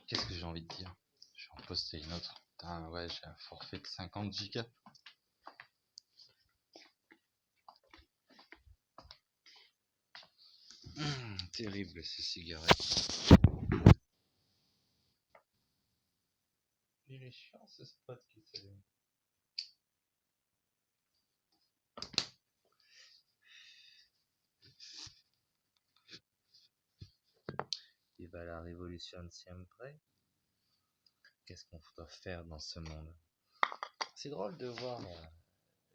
Qu'est-ce que j'ai envie de dire? Je vais en poster une autre. Putain, ouais, j'ai un forfait de 50 gigas. Terrible ces cigarettes. Il est chiant ce spot qui s'allume. Et bah la révolution siempre. Qu'est-ce qu'on doit faire dans ce monde? C'est drôle de voir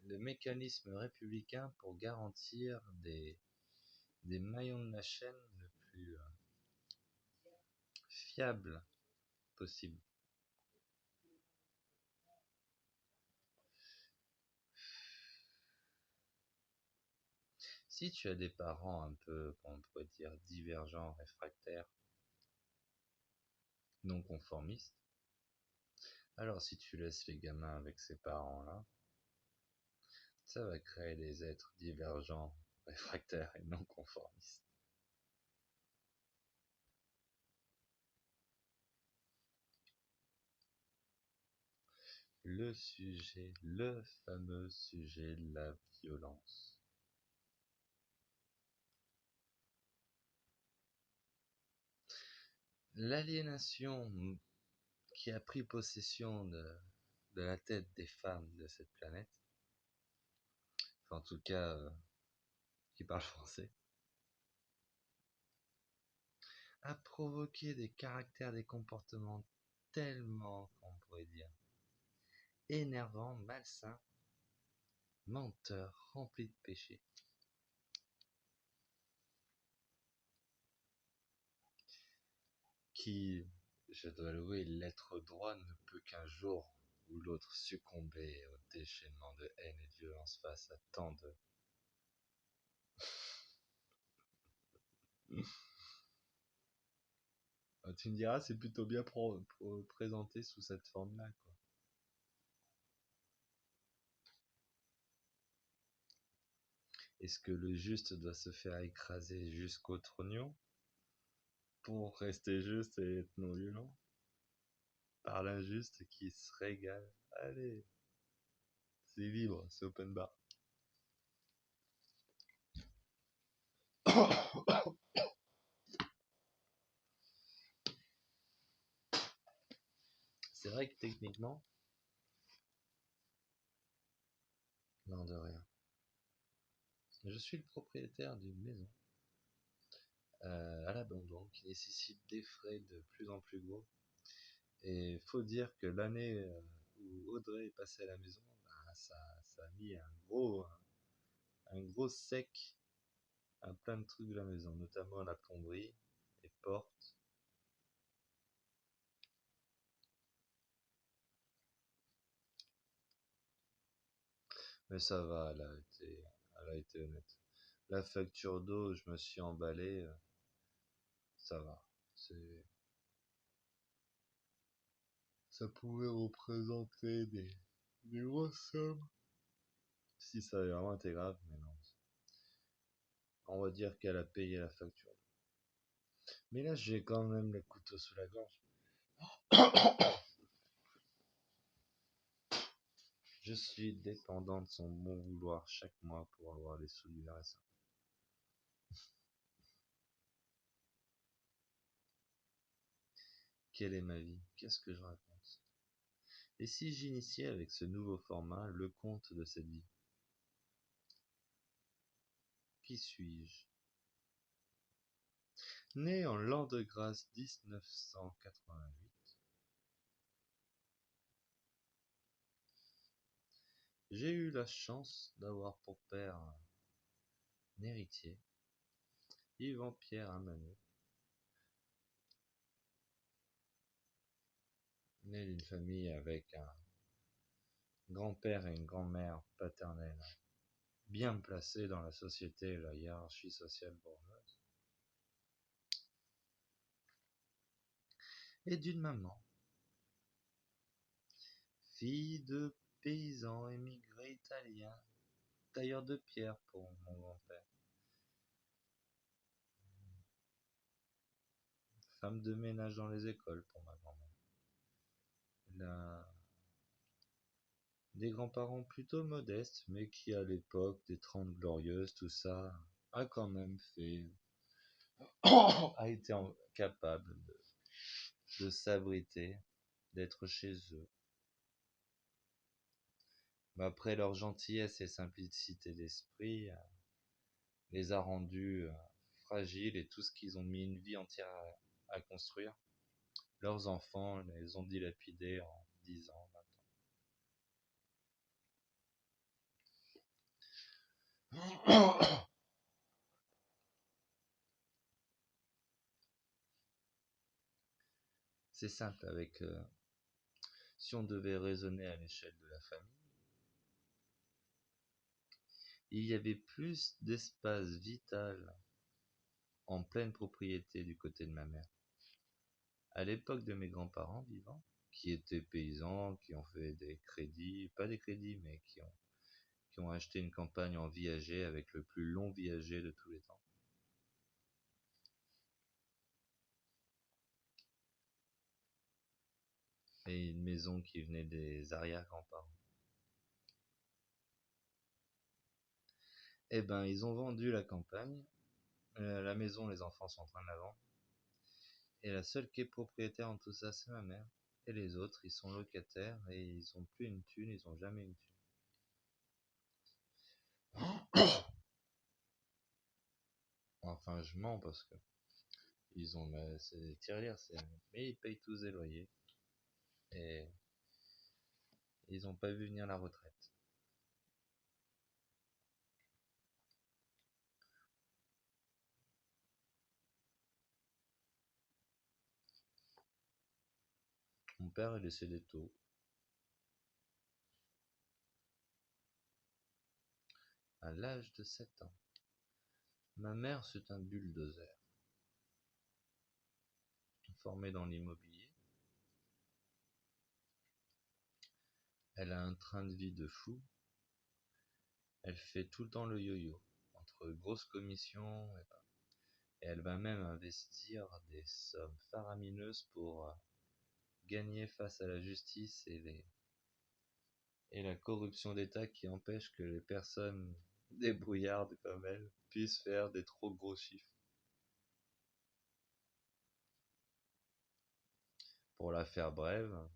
le mécanisme républicain pour garantir des maillons de la chaîne le plus fiable possible. Si tu as des parents un peu, on pourrait dire, divergents, réfractaires, non conformistes, alors si tu laisses les gamins avec ces parents-là, ça va créer des êtres divergents, réfractaires et non conformistes. Le sujet, le fameux sujet de la violence. L'aliénation qui a pris possession de la tête des femmes de cette planète, enfin, en tout cas qui parlent français, a provoqué des caractères, des comportements tellement, qu'on pourrait dire, énervants, malsains, menteurs, remplis de péchés, qui, je dois l'avouer, l'être droit ne peut qu'un jour ou l'autre succomber au déchaînement de haine et de violence face à tant de... Tu me diras, c'est plutôt bien présenté sous cette forme-là, quoi. Est-ce que le juste doit se faire écraser jusqu'au trognon pour rester juste et être non violent par l'injuste qui se régale? Allez, c'est libre, c'est open bar. C'est vrai que techniquement, non de rien. Je suis le propriétaire d'une maison à l'abandon qui nécessite des frais de plus en plus gros. Et faut dire que l'année où Audrey est passée à la maison, bah, ça a mis un gros sec à plein de trucs de la maison, notamment la plomberie, les portes. Mais ça va, elle a été honnête. La facture d'eau, je me suis emballé, ça va. Ça pouvait représenter des grosses sommes si ça avait vraiment été grave, mais non. On va dire qu'elle a payé la facture. Mais là, j'ai quand même le couteau sous la gorge. Je suis dépendant de son bon vouloir chaque mois pour avoir les sous du RSA. Quelle est ma vie? Qu'est-ce que je raconte? Et si j'initiais avec ce nouveau format le compte de cette vie? Qui suis-je? Né en l'an de grâce 1988, j'ai eu la chance d'avoir pour père un héritier, Yvan-Pierre Amaneux, né d'une famille avec un grand-père et une grand-mère paternelle bien placés dans la société et la hiérarchie sociale bourgeoise, et d'une maman, fille de paysans émigrés italiens, tailleur de pierre pour mon grand-père, femme de ménage dans les écoles pour ma grand-mère. Elle a des grands-parents plutôt modestes, mais qui à l'époque des 30 glorieuses, tout ça, a quand même fait, a été capable de s'abriter, d'être chez eux. Mais après leur gentillesse et simplicité d'esprit les a rendus fragiles et tout ce qu'ils ont mis une vie entière à construire, leurs enfants les ont dilapidés en 10 ans, 20 ans. C'est simple avec si on devait raisonner à l'échelle de la famille, il y avait plus d'espace vital en pleine propriété du côté de ma mère. À l'époque de mes grands-parents vivants, qui étaient paysans, qui ont fait des crédits, pas des crédits, mais qui ont acheté une campagne en viager avec le plus long viager de tous les temps. Et une maison qui venait des arrière-grands-parents. Eh ben, ils ont vendu la campagne, la maison, les enfants sont en train de la vendre, et la seule qui est propriétaire en tout ça, c'est ma mère. Et les autres, ils sont locataires et ils ont plus une thune, ils ont jamais une thune. Enfin, je mens parce que ils ont, c'est des tirelires, mais ils payent tous des loyers et ils ont pas vu venir la retraite. Mon père est décédé tôt, à l'âge de 7 ans. Ma mère, c'est un bulldozer, formé dans l'immobilier. Elle a un train de vie de fou. Elle fait tout le temps le yo-yo, entre grosses commissions et pas. Et elle va même investir des sommes faramineuses pour gagner face à la justice et la corruption d'État qui empêche que les personnes débrouillardes comme elle puissent faire des trop gros chiffres. Pour la faire brève,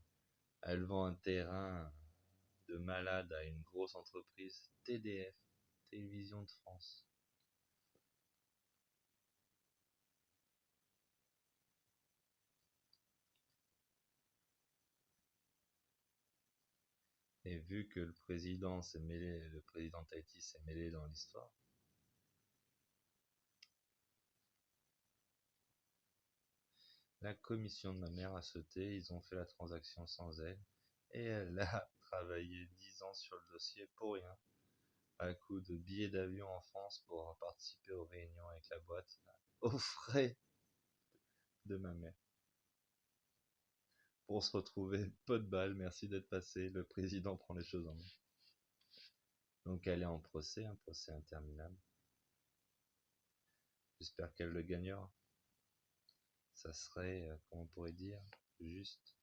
elle vend un terrain de malade à une grosse entreprise, TDF, Télévision de France. Et vu que le président Tahiti s'est mêlé dans l'histoire, la commission de ma mère a sauté, ils ont fait la transaction sans elle, et elle a travaillé 10 ans sur le dossier pour rien, à coup de billets d'avion en France pour participer aux réunions avec la boîte, aux frais de ma mère. Pour se retrouver, pot de balle, merci d'être passé, le président prend les choses en main. Donc elle est en procès, un procès interminable. J'espère qu'elle le gagnera. Ça serait, comment on pourrait dire, juste.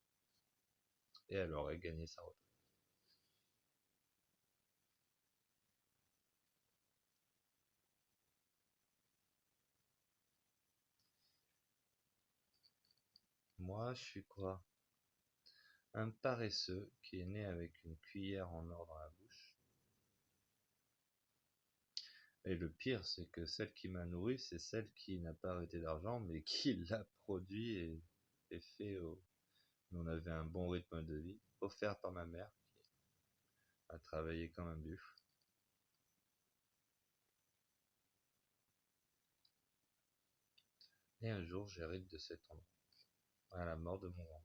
Et elle aurait gagné sa retraite. Moi, je suis quoi? Un paresseux qui est né avec une cuillère en or dans la bouche. Et le pire, c'est que celle qui m'a nourri, c'est celle qui n'a pas arrêté d'argent, mais qui l'a produit et fait au... On avait un bon rythme de vie, offert par ma mère, qui a travaillé comme un buffle. Et un jour, j'hérite de cet endroit, à la mort de mon grand.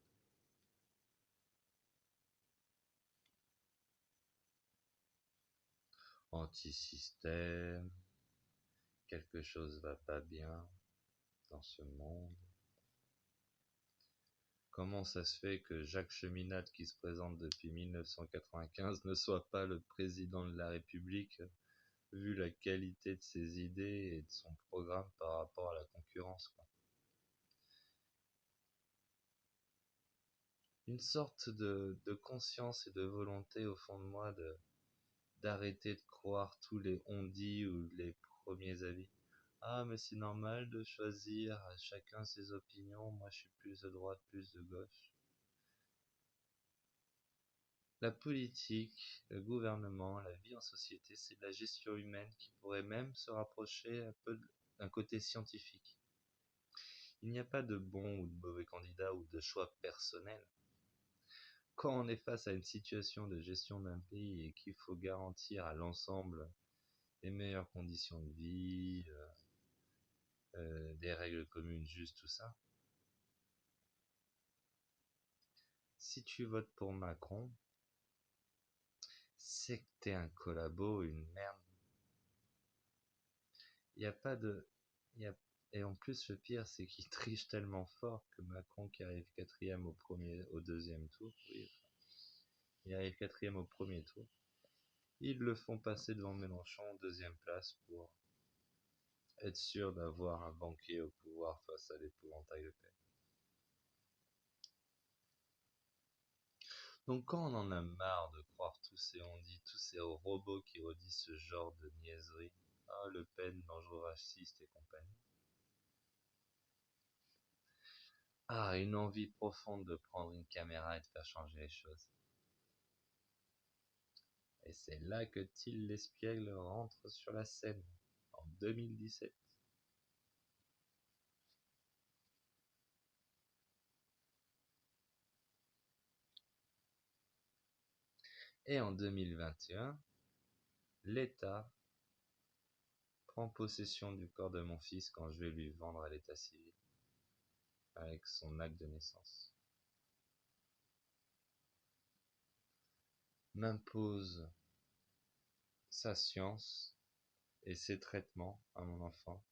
Anti-système, quelque chose va pas bien dans ce monde. Comment ça se fait que Jacques Cheminade, qui se présente depuis 1995, ne soit pas le président de la République, vu la qualité de ses idées et de son programme par rapport à la concurrence, quoi. une sorte de conscience et de volonté au fond de moi d'arrêter de croire tous les on-dit ou les premiers avis. Ah, mais c'est normal de choisir à chacun ses opinions, moi je suis plus de droite, plus de gauche. La politique, le gouvernement, la vie en société, c'est de la gestion humaine qui pourrait même se rapprocher un peu d'un côté scientifique. Il n'y a pas de bon ou de mauvais candidat ou de choix personnel. Quand on est face à une situation de gestion d'un pays et qu'il faut garantir à l'ensemble les meilleures conditions de vie, des règles communes, juste tout ça, si tu votes pour Macron, c'est que t'es un collabo, une merde. Il n'y a pas de... y a... Et en plus, le pire, c'est qu'il triche tellement fort que Macron, qui arrive quatrième au deuxième tour, oui, il arrive quatrième au premier tour, ils le font passer devant Mélenchon en deuxième place pour être sûr d'avoir un banquier au pouvoir face à l'épouvantail Le Pen. Donc quand on en a marre de croire tous ces on-dit, tous ces robots qui redisent ce genre de niaiserie, ah Le Pen, dangereux raciste et compagnie, ah une envie profonde de prendre une caméra et de faire changer les choses. Et c'est là que Till l'Espiègle rentre sur la scène, en 2017. Et en 2021, l'État prend possession du corps de mon fils quand je vais lui vendre à l'état civil, avec son acte de naissance. M'impose sa science et ses traitements à mon enfant.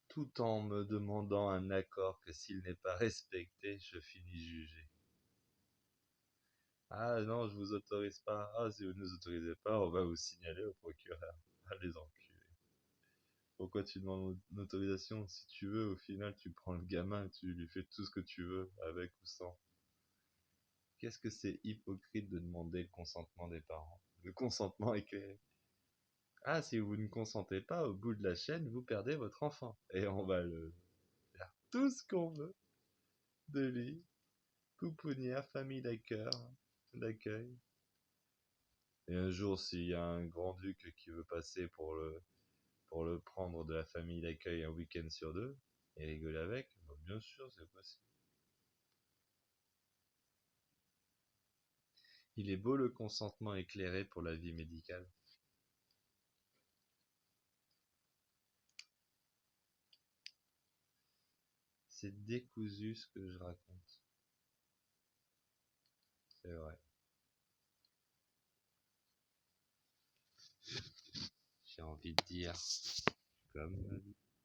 Tout en me demandant un accord que s'il n'est pas respecté, je finis jugé. Ah non, je vous autorise pas. Ah, si vous ne nous autorisez pas, on va vous signaler au procureur. Ah, les enculés. Pourquoi tu demandes une autorisation? Si tu veux, au final, tu prends le gamin et tu lui fais tout ce que tu veux, avec ou sans. Qu'est-ce que c'est hypocrite de demander le consentement des parents? Le consentement éclairé. Ah, si vous ne consentez pas, au bout de la chaîne, vous perdez votre enfant. Et on va le faire tout ce qu'on veut de lui. Pouponnière, famille d'accueil. Et un jour, s'il y a un grand-duc qui veut passer pour le prendre de la famille d'accueil un week-end sur deux, et rigoler avec, bah, bien sûr, c'est possible. Il est beau le consentement éclairé pour la vie médicale. C'est décousu ce que je raconte. C'est vrai. J'ai envie de dire, comme